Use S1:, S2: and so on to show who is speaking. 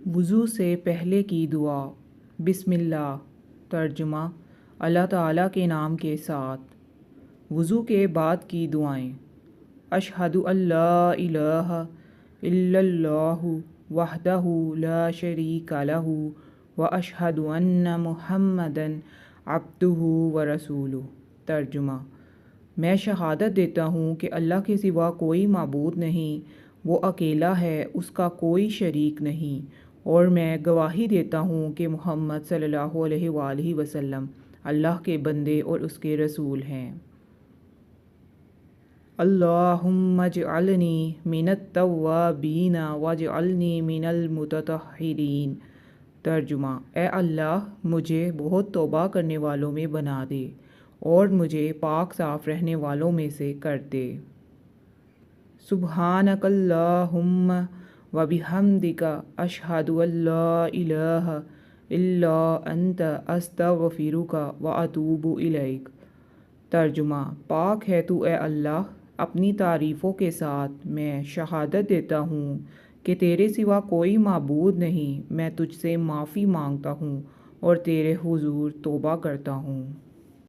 S1: وضو سے پہلے کی دعا۔ بسم اللہ۔ ترجمہ: اللہ تعالیٰ کے نام کے ساتھ۔ وضو کے بعد کی دعائیں: اشہد ان لا الہ الا اللہ وحدہ لا شریک لہ واشہد ان محمدا عبدہ ورسولہ۔ ترجمہ: میں شہادت دیتا ہوں کہ اللہ کے سوا کوئی معبود نہیں، وہ اکیلا ہے، اس کا کوئی شریک نہیں، اور میں گواہی دیتا ہوں کہ محمد صلی اللہ علیہ وآلہ وسلم اللہ کے بندے اور اس کے رسول ہیں۔ اللہم اجعلنی من التوابین واجعلنی من المتطہرین۔ ترجمہ: اے اللہ، مجھے بہت توبہ کرنے والوں میں بنا دے اور مجھے پاک صاف رہنے والوں میں سے کر دے۔ سبحانک اللہم وبحمدک اشہد ان لا الہ الا انت استغفرک واتوب الیک۔ ترجمہ: پاک ہے تو اے اللہ، اپنی تعریفوں کے ساتھ میں شہادت دیتا ہوں کہ تیرے سوا کوئی معبود نہیں، میں تجھ سے معافی مانگتا ہوں اور تیرے حضور توبہ کرتا ہوں۔